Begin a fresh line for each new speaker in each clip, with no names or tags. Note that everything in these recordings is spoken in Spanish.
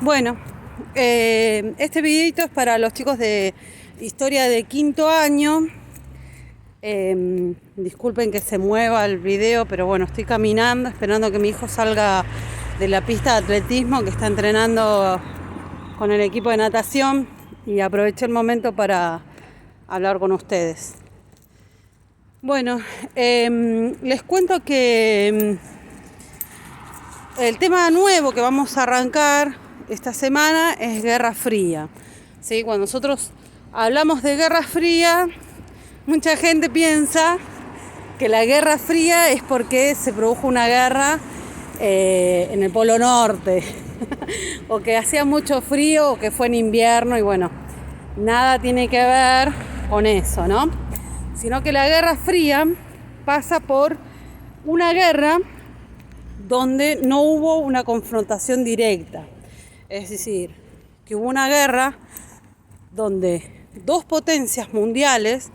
Bueno, este videito es para los chicos de historia de quinto año. Disculpen que se mueva el video, pero bueno, estoy caminando esperando que mi hijo salga de la pista de atletismo que está entrenando con el equipo de natación y aproveché el momento para hablar con ustedes. Bueno, les cuento que el tema nuevo que vamos a arrancar esta semana es Guerra Fría. ¿Sí? Cuando nosotros hablamos de Guerra Fría, mucha gente piensa que la Guerra Fría es porque se produjo una guerra en el Polo Norte o que hacía mucho frío o que fue en invierno, y bueno, nada tiene que ver con eso, ¿no? Sino que la Guerra Fría pasa por una guerra donde no hubo una confrontación directa. Es decir, que hubo una guerra donde dos potencias mundiales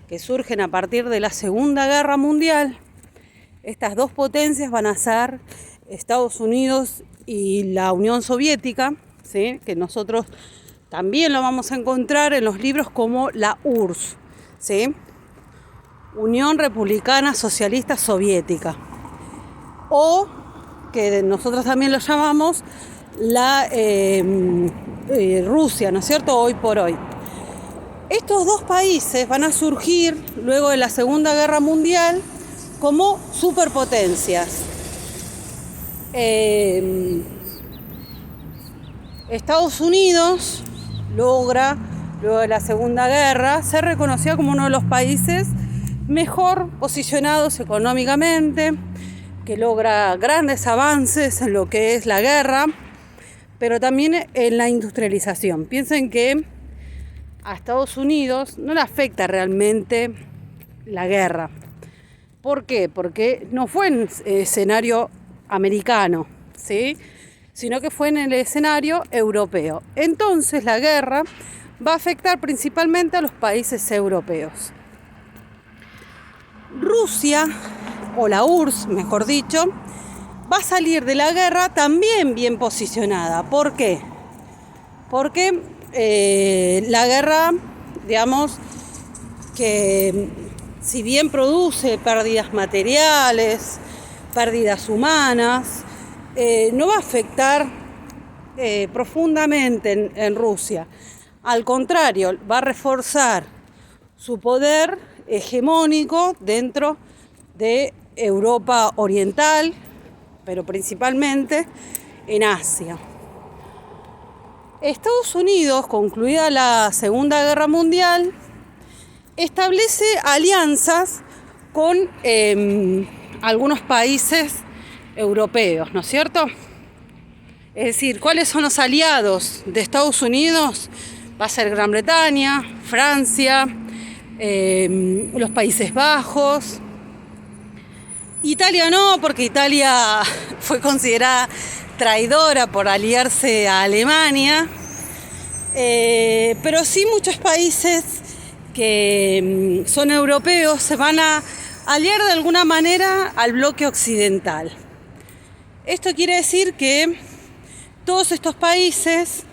que surgen a partir de la Segunda Guerra Mundial, estas dos potencias van a ser Estados Unidos y la Unión Soviética, ¿sí? Que nosotros también lo vamos a encontrar en los libros como la URSS, ¿sí? Unión Republicana Socialista Soviética, o que nosotros también lo llamamos la Rusia, ¿no es cierto?, hoy por hoy. Estos dos países van a surgir luego de la Segunda Guerra Mundial como superpotencias. Estados Unidos logra, luego de la Segunda Guerra, ser reconocida como uno de los países mejor posicionados económicamente, que logra grandes avances en lo que es la guerra, pero también en la industrialización. Piensen que a Estados Unidos no le afecta realmente la guerra. ¿Por qué? Porque no fue en escenario americano, ¿sí? Sino que fue en el escenario europeo. Entonces la guerra va a afectar principalmente a los países europeos. Rusia, o la URSS, mejor dicho, va a salir de la guerra también bien posicionada. ¿Por qué? Porque la guerra, digamos, que si bien produce pérdidas materiales, pérdidas humanas, no va a afectar profundamente en Rusia. Al contrario, va a reforzar su poder hegemónico dentro de Europa Oriental, pero principalmente en Asia. Estados Unidos, concluida la Segunda Guerra Mundial, establece alianzas con algunos países europeos, ¿no es cierto? Es decir, ¿cuáles son los aliados de Estados Unidos? Va a ser Gran Bretaña, Francia, los Países Bajos. Italia no, porque Italia fue considerada traidora por aliarse a Alemania, pero sí muchos países que son europeos se van a aliar de alguna manera al bloque occidental. Esto quiere decir que todos estos países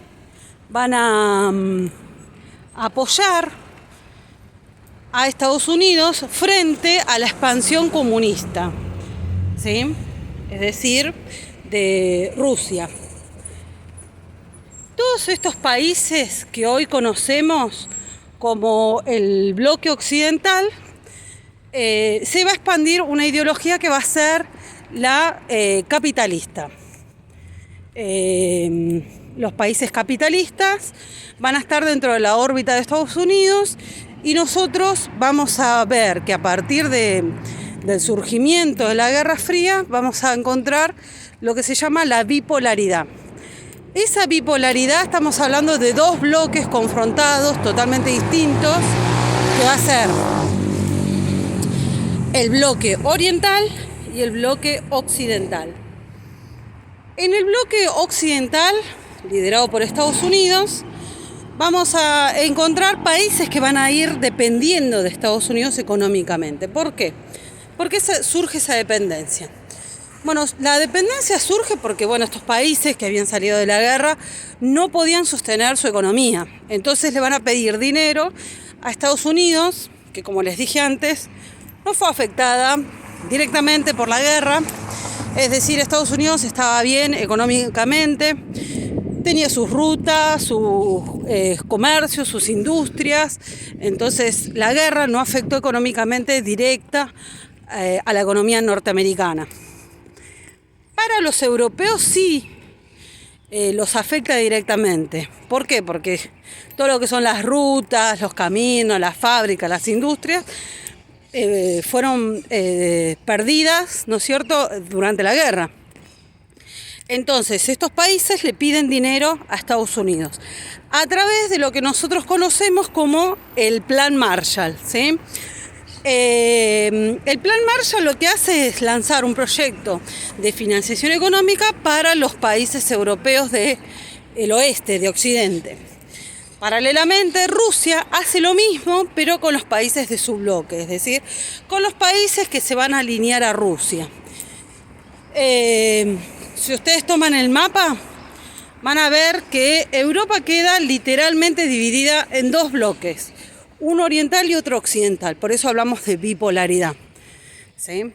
van a apoyar a Estados Unidos frente a la expansión comunista, ¿sí? Es decir, de Rusia. Todos estos países que hoy conocemos como el bloque occidental, se va a expandir una ideología que va a ser la capitalista. Los países capitalistas van a estar dentro de la órbita de Estados Unidos, y nosotros vamos a ver que a partir del surgimiento de la Guerra Fría vamos a encontrar lo que se llama la bipolaridad. Esa bipolaridad, estamos hablando de dos bloques confrontados totalmente distintos, que va a ser el bloque oriental y el bloque occidental. En el bloque occidental, liderado por Estados Unidos, vamos a encontrar países que van a ir dependiendo de Estados Unidos económicamente. ¿Por qué? ¿Por qué surge esa dependencia? Bueno, la dependencia surge porque, bueno, estos países que habían salido de la guerra no podían sostener su economía. Entonces le van a pedir dinero a Estados Unidos, que como les dije antes, no fue afectada directamente por la guerra. Es decir, Estados Unidos estaba bien económicamente, tenía sus rutas, sus comercios, sus industrias. Entonces la guerra no afectó económicamente directa a la economía norteamericana. Para los europeos sí los afecta directamente. ¿Por qué? Porque todo lo que son las rutas, los caminos, las fábricas, las industrias fueron perdidas, ¿no es cierto?, durante la guerra. Entonces, estos países le piden dinero a Estados Unidos a través de lo que nosotros conocemos como el Plan Marshall, ¿sí? El Plan Marshall lo que hace es lanzar un proyecto de financiación económica para los países europeos del oeste, de Occidente. Paralelamente, Rusia hace lo mismo, pero con los países de su bloque, es decir, con los países que se van a alinear a Rusia. Si ustedes toman el mapa, van a ver que Europa queda literalmente dividida en dos bloques, uno oriental y otro occidental. Por eso hablamos de bipolaridad, ¿sí?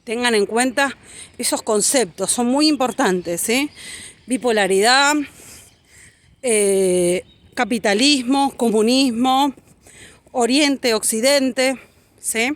Tengan en cuenta esos conceptos, son muy importantes, ¿sí? Bipolaridad, capitalismo, comunismo, Oriente, Occidente, ¿sí?